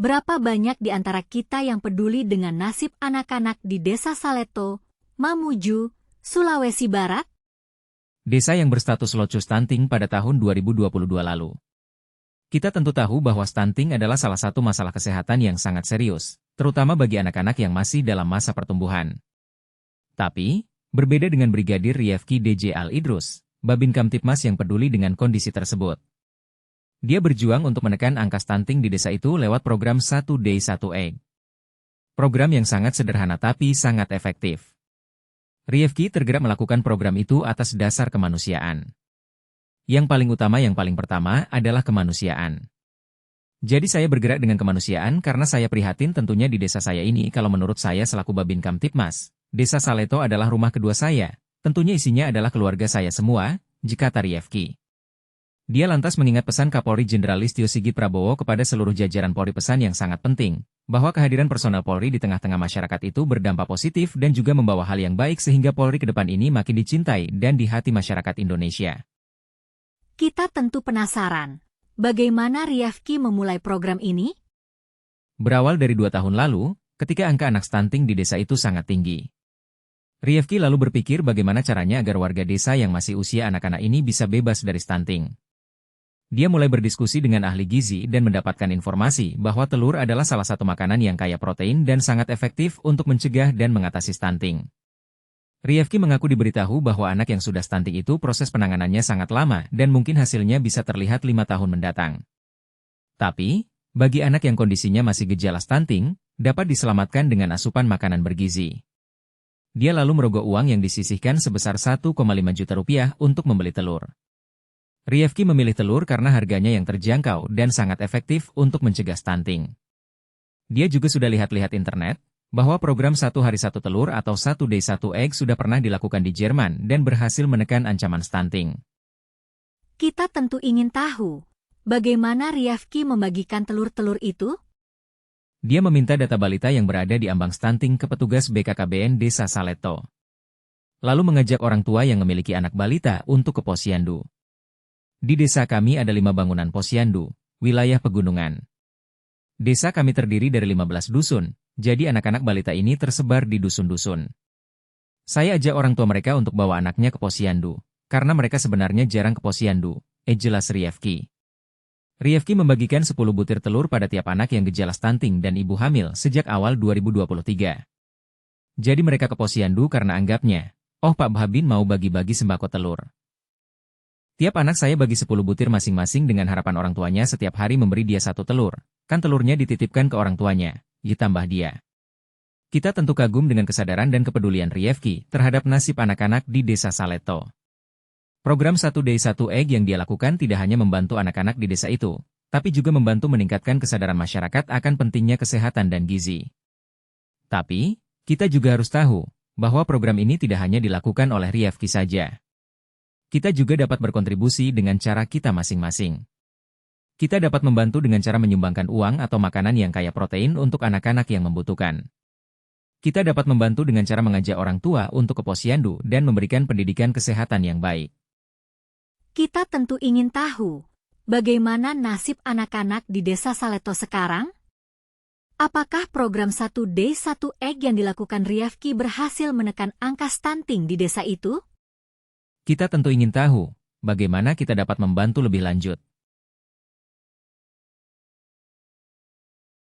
Berapa banyak di antara kita yang peduli dengan nasib anak-anak di Desa Saleto, Mamuju, Sulawesi Barat? Desa yang berstatus loco stunting pada tahun 2022 lalu. Kita tentu tahu bahwa stunting adalah salah satu masalah kesehatan yang sangat serius, terutama bagi anak-anak yang masih dalam masa pertumbuhan. Tapi, berbeda dengan Brigadir Riyefki DJ Al-Idrus, Babin Kamtibmas yang peduli dengan kondisi tersebut. Dia berjuang untuk menekan angka stunting di desa itu lewat program 1 Day 1 Egg. Program yang sangat sederhana tapi sangat efektif. Riyefki tergerak melakukan program itu atas dasar kemanusiaan. Yang paling pertama adalah kemanusiaan. Jadi saya bergerak dengan kemanusiaan karena saya prihatin tentunya di desa saya ini kalau menurut saya selaku Babin Kamtibmas, Desa Saleto adalah rumah kedua saya, tentunya isinya adalah keluarga saya semua, jikata Riyefki. Dia lantas mengingat pesan Kapolri Jenderal Listio Sigit Prabowo kepada seluruh jajaran Polri, pesan yang sangat penting, bahwa kehadiran personel Polri di tengah-tengah masyarakat itu berdampak positif dan juga membawa hal yang baik sehingga Polri ke depan ini makin dicintai dan di hati masyarakat Indonesia. Kita tentu penasaran, bagaimana Riyefki memulai program ini? Berawal dari 2 tahun lalu, ketika angka anak stunting di desa itu sangat tinggi. Riyefki lalu berpikir bagaimana caranya agar warga desa yang masih usia anak-anak ini bisa bebas dari stunting. Dia mulai berdiskusi dengan ahli gizi dan mendapatkan informasi bahwa telur adalah salah satu makanan yang kaya protein dan sangat efektif untuk mencegah dan mengatasi stunting. Riyefki mengaku diberitahu bahwa anak yang sudah stunting itu proses penanganannya sangat lama dan mungkin hasilnya bisa terlihat 5 tahun mendatang. Tapi, bagi anak yang kondisinya masih gejala stunting, dapat diselamatkan dengan asupan makanan bergizi. Dia lalu merogoh uang yang disisihkan sebesar 1,5 juta rupiah untuk membeli telur. Riyefki memilih telur karena harganya yang terjangkau dan sangat efektif untuk mencegah stunting. Dia juga sudah lihat-lihat internet, bahwa program 1 hari 1 telur atau 1 Day 1 Egg sudah pernah dilakukan di Jerman dan berhasil menekan ancaman stunting. Kita tentu ingin tahu, bagaimana Riyefki membagikan telur-telur itu? Dia meminta data balita yang berada di ambang stunting ke petugas BKKBN Desa Saleto. Lalu mengajak orang tua yang memiliki anak balita untuk ke posyandu. Di desa kami ada 5 bangunan posyandu, wilayah pegunungan. Desa kami terdiri dari 15 dusun, jadi anak-anak balita ini tersebar di dusun-dusun. Saya ajak orang tua mereka untuk bawa anaknya ke posyandu, karena mereka sebenarnya jarang ke posyandu, jelas Riyefki. Riyefki membagikan 10 butir telur pada tiap anak yang gejala stunting dan ibu hamil sejak awal 2023. Jadi mereka ke posyandu karena anggapnya, oh Pak Babin mau bagi-bagi sembako telur. Tiap anak saya bagi 10 butir masing-masing dengan harapan orang tuanya setiap hari memberi dia 1 telur, kan telurnya dititipkan ke orang tuanya, ditambah dia. Kita tentu kagum dengan kesadaran dan kepedulian Riyefki terhadap nasib anak-anak di Desa Saleto. Program 1 Day 1 Egg yang dia lakukan tidak hanya membantu anak-anak di desa itu, tapi juga membantu meningkatkan kesadaran masyarakat akan pentingnya kesehatan dan gizi. Tapi, kita juga harus tahu, bahwa program ini tidak hanya dilakukan oleh Riyefki saja. Kita juga dapat berkontribusi dengan cara kita masing-masing. Kita dapat membantu dengan cara menyumbangkan uang atau makanan yang kaya protein untuk anak-anak yang membutuhkan. Kita dapat membantu dengan cara mengajak orang tua untuk ke posyandu dan memberikan pendidikan kesehatan yang baik. Kita tentu ingin tahu, bagaimana nasib anak-anak di Desa Saleto sekarang? Apakah program 1 Day 1 Egg yang dilakukan Riyefki berhasil menekan angka stunting di desa itu? Kita tentu ingin tahu, bagaimana kita dapat membantu lebih lanjut.